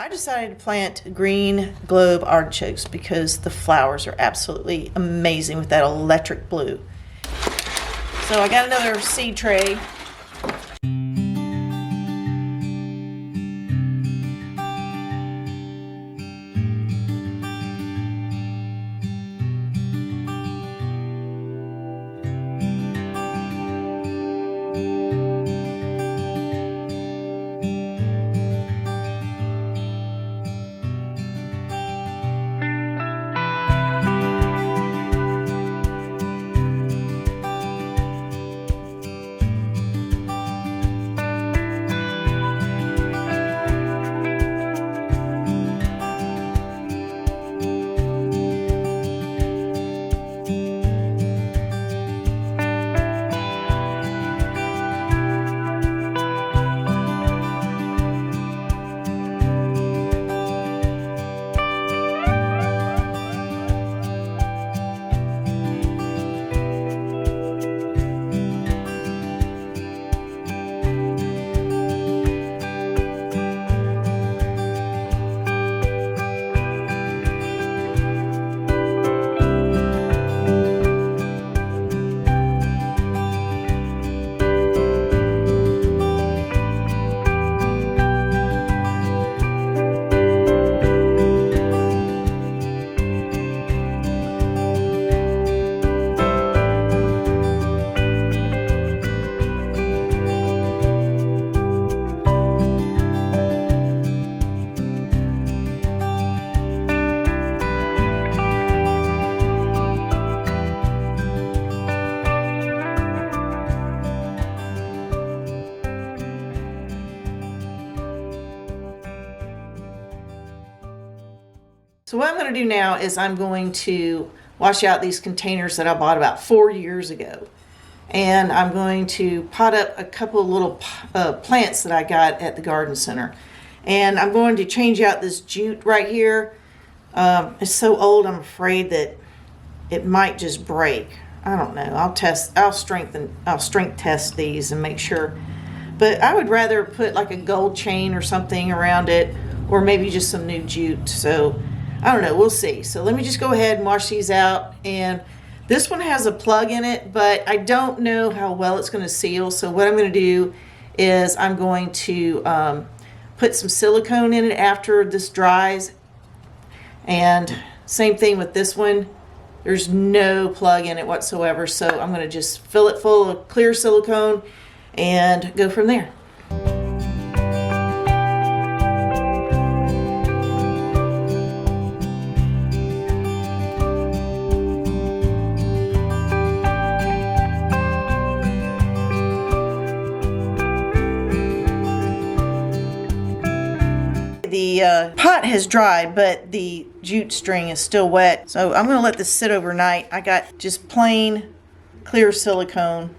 I decided to plant green globe artichokes because the flowers are absolutely amazing with that electric blue. So I got another seed tray. So what I'm going to do now is I'm going to wash out these containers that I bought about 4 years ago. And I'm going to pot up a couple of little plants that I got at the garden center. And I'm going to change out this jute right here. It's so old, I'm afraid that it might just break. I don't know. I'll strength test these and make sure. But I would rather put like a gold chain or something around it, or maybe just some new jute. So I don't know, we'll see. So let me just go ahead and wash these out. And this one has a plug in it, but I don't know how well it's going to seal. So what I'm going to do is I'm going to put some silicone in it after this dries. And same thing with this one. There's no plug in it whatsoever. So I'm going to just fill it full of clear silicone and go from there. The pot has dried, but the jute string is still wet. So I'm going to let this sit overnight. I got just plain clear silicone.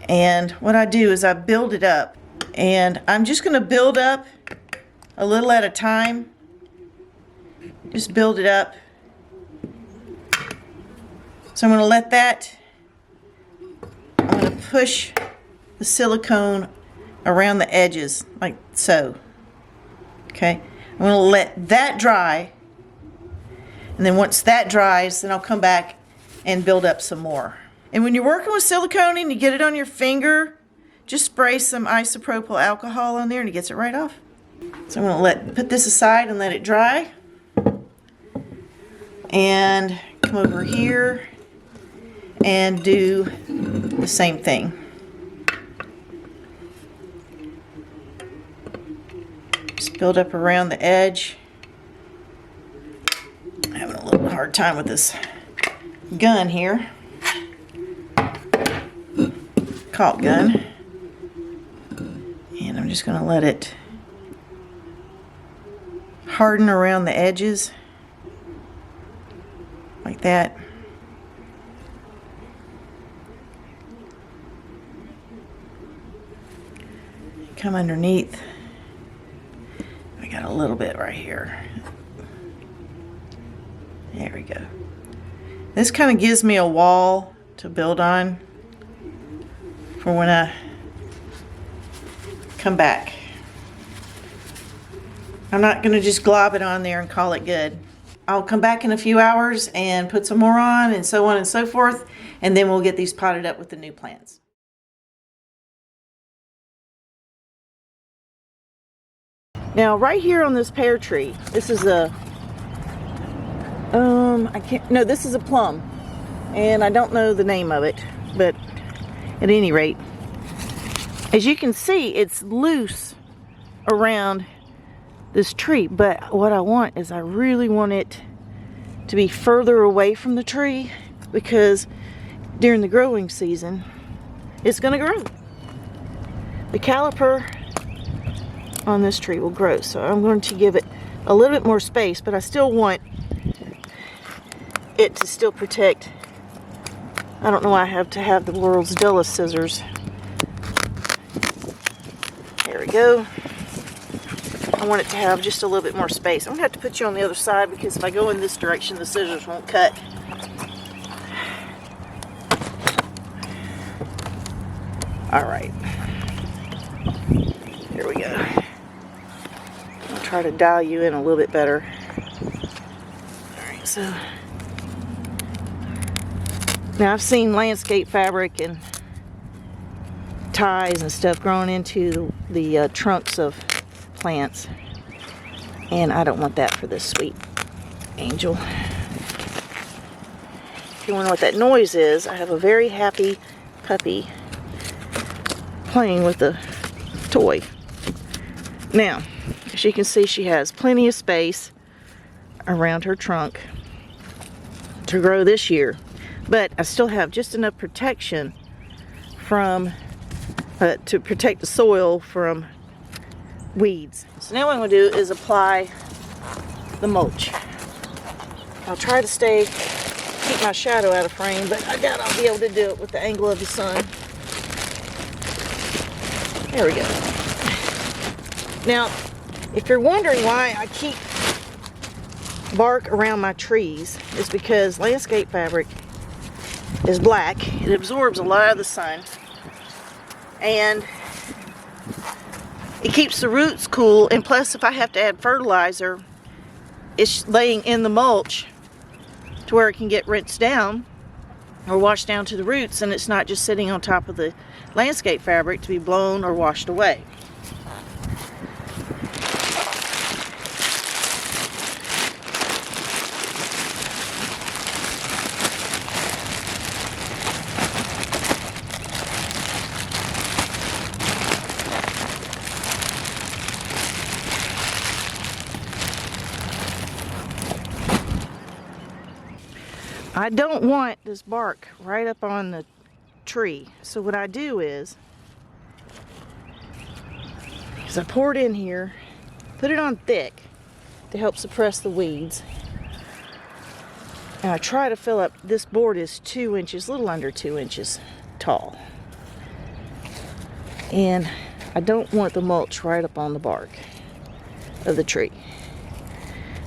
And what I do is I build it up. And I'm just going to build up a little at a time. Just build it up. So I'm going to let that, I'm going to push the silicone around the edges like so. Okay, I'm going to let that dry, and then once that dries, then I'll come back and build up some more. And when you're working with silicone and you get it on your finger, just spray some isopropyl alcohol on there and it gets it right off. So I'm going to put this aside and let it dry, and come over here and do the same thing. Just build up around the edge. I'm having a little hard time with this gun here. Caulk gun. And I'm just going to let it harden around the edges. Like that. Come underneath. I got a little bit right here. There we go. This kind of gives me a wall to build on for when I come back. I'm not going to just glob it on there and call it good. I'll come back in a few hours and put some more on and so on and so forth, and then we'll get these potted up with the new plants. Now right here on this pear tree, this is a this is a plum, and I don't know the name of it, but at any rate, as you can see, it's loose around this tree, but what I want is I really want it to be further away from the tree, because during the growing season it's going to grow. The caliper on this tree will grow, so I'm going to give it a little bit more space, but I still want it to still protect. I don't know why I have to have the world's dullest scissors. There we go. I want it to have just a little bit more space. I'm going to have to put you on the other side, because if I go in this direction, the scissors won't cut. Alright. Here we go. I'll try to dial you in a little bit better. Alright, so now I've seen landscape fabric and ties and stuff growing into the trunks of plants, and I don't want that for this sweet angel. If you wonder what that noise is, I have a very happy puppy playing with the toy. Now, as you can see, she has plenty of space around her trunk to grow this year, but I still have just enough protection from to protect the soil from weeds. So now what I'm going to do is apply the mulch. I'll try to keep my shadow out of frame, but I doubt I'll be able to do it with the angle of the sun. There we go. Now, if you're wondering why I keep bark around my trees, it's because landscape fabric is black. It absorbs a lot of the sun, and it keeps the roots cool, and plus if I have to add fertilizer, it's laying in the mulch to where it can get rinsed down or washed down to the roots, and it's not just sitting on top of the landscape fabric to be blown or washed away. I don't want this bark right up on the tree, so what I do is I pour it in here, put it on thick to help suppress the weeds, and I try to fill up. This board is 2 inches, a little under 2 inches tall, and I don't want the mulch right up on the bark of the tree,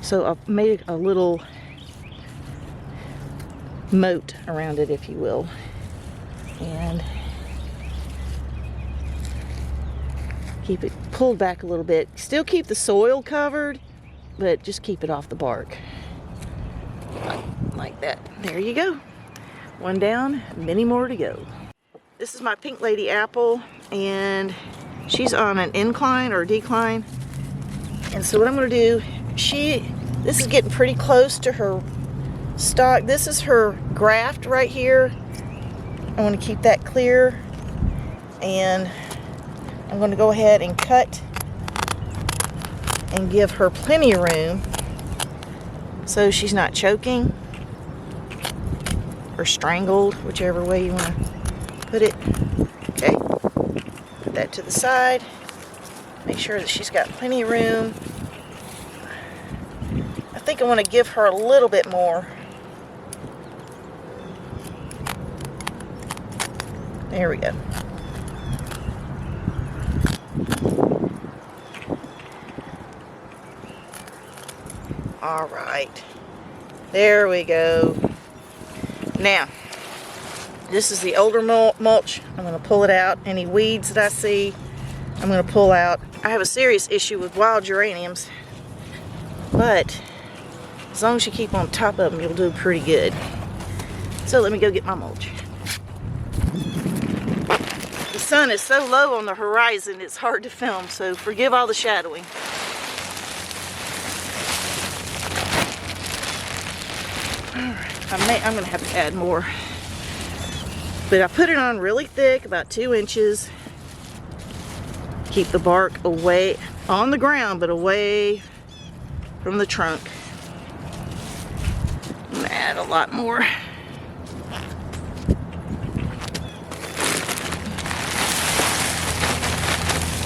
so I've made a little moat around it, if you will, and keep it pulled back a little bit. Still keep the soil covered, but just keep it off the bark like that. There you go. One down, many more to go. This is my pink lady apple, and she's on an incline or decline, and so what I'm going to do, this is getting pretty close to her stalk. This is her graft right here. I want to keep that clear, and I'm going to go ahead and cut and give her plenty of room so she's not choking or strangled, whichever way you want to put it. Okay, put that to the side. Make sure that she's got plenty of room. I think I want to give her a little bit more. There we go. All right, there we go. Now, this is the older mulch. I'm going to pull it out. Any weeds that I see, I'm going to pull out. I have a serious issue with wild geraniums. but as long as you keep on top of them, you'll do pretty good. So let me go get my mulch. The sun is so low on the horizon, it's hard to film, so forgive all the shadowing. Alright, I'm gonna have to add more. But I put it on really thick, about 2 inches. Keep the bark away on the ground, but away from the trunk. I'm gonna add a lot more.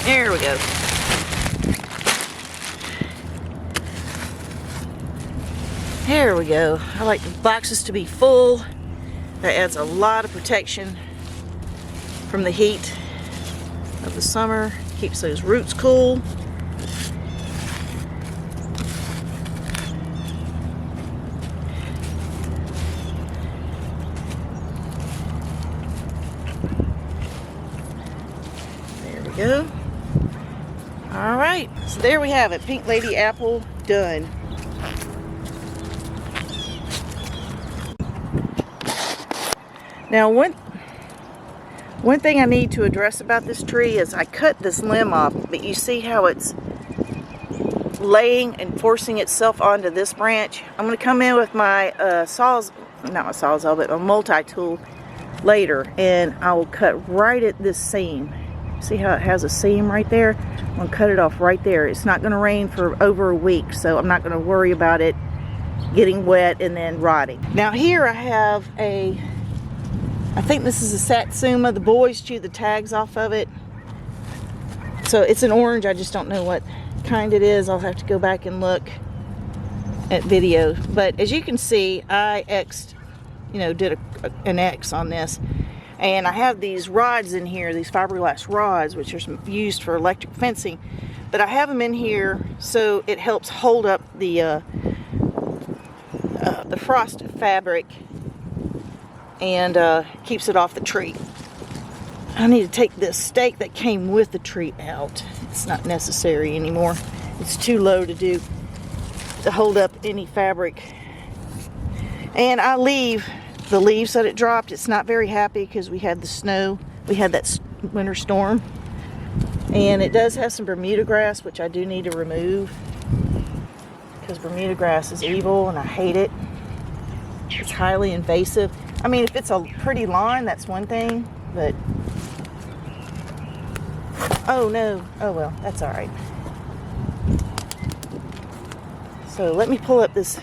There we go. There we go. I like the boxes to be full. That adds a lot of protection from the heat of the summer. Keeps those roots cool. There we go. All right, so there we have it. Pink Lady apple done. Now one thing I need to address about this tree is I cut this limb off, but you see how it's laying and forcing itself onto this branch. I'm going to come in with my not my sawzall, but a multi-tool later, and I will cut right at this seam. See how it has a seam right there? I'm going to cut it off right there. It's not going to rain for over a week, so I'm not going to worry about it getting wet and then rotting. Now here I have I think this is a Satsuma. The boys chew the tags off of it. So it's an orange. I just don't know what kind it is. I'll have to go back and look at video. But as you can see, I did an X on this. And I have these rods in here, these fiberglass rods, which are used for electric fencing. But I have them in here so it helps hold up the frost fabric and keeps it off the tree. I need to take this stake that came with the tree out. It's not necessary anymore. It's too low to hold up any fabric. And I leave the leaves that it dropped. It's not very happy because we had the snow. We had that winter storm. And it does have some Bermuda grass, which I do need to remove because Bermuda grass is evil and I hate it. It's highly invasive. I mean, if it's a pretty lawn, that's one thing, but oh no, oh well, that's all right. So let me pull up this.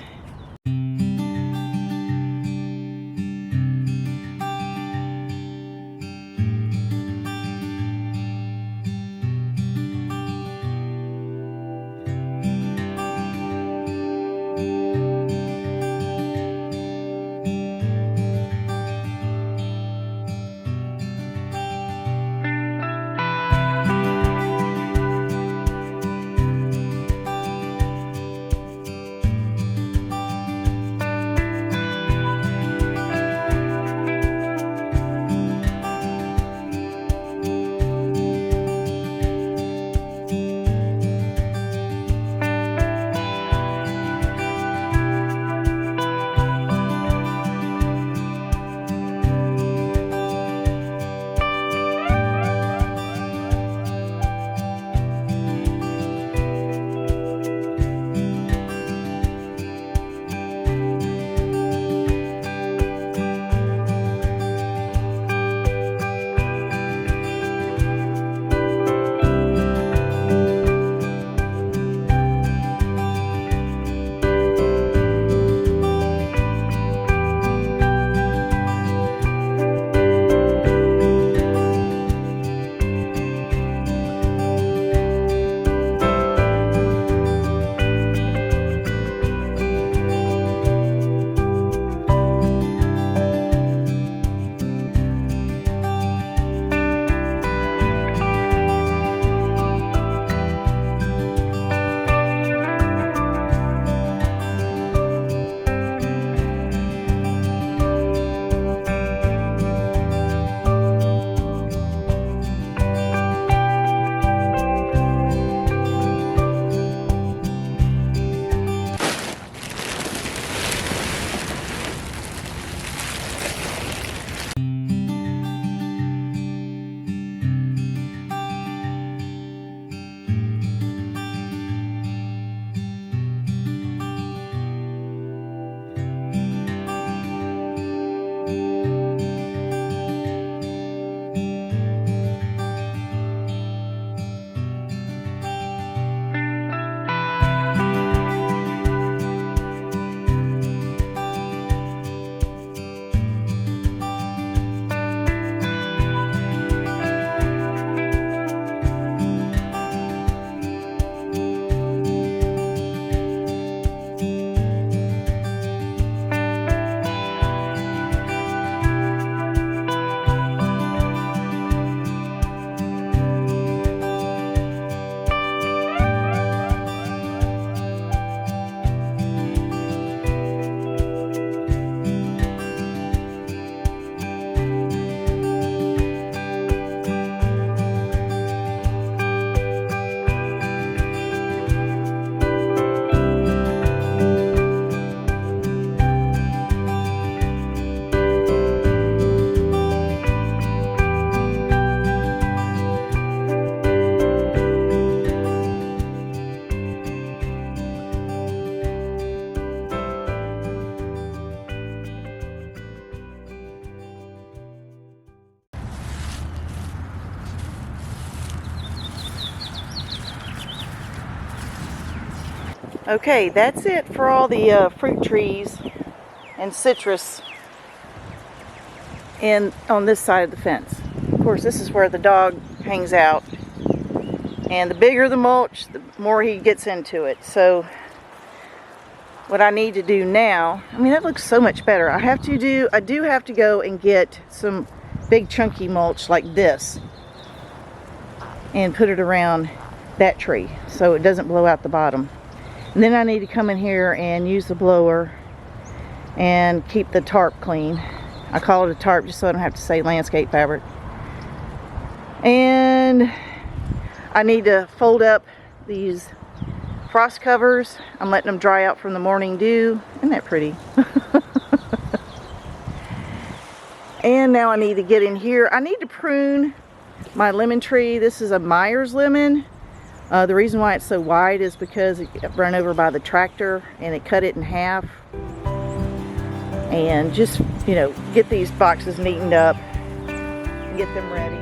Okay, that's it for all the fruit trees and citrus on this side of the fence. Of course, this is where the dog hangs out. And the bigger the mulch, the more he gets into it. So what I need to do now, I mean, that looks so much better. I do have to go and get some big chunky mulch like this and put it around that tree so it doesn't blow out the bottom. And then I need to come in here and use the blower and keep the tarp clean. I call it a tarp just so I don't have to say landscape fabric. And I need to fold up these frost covers. I'm letting them dry out from the morning dew. Isn't that pretty? And now I need to get in here. I need to prune my lemon tree. This is a Myers lemon. The reason why it's so wide is because it got run over by the tractor and it cut it in half. And just, you know, get these boxes neatened up, get them ready.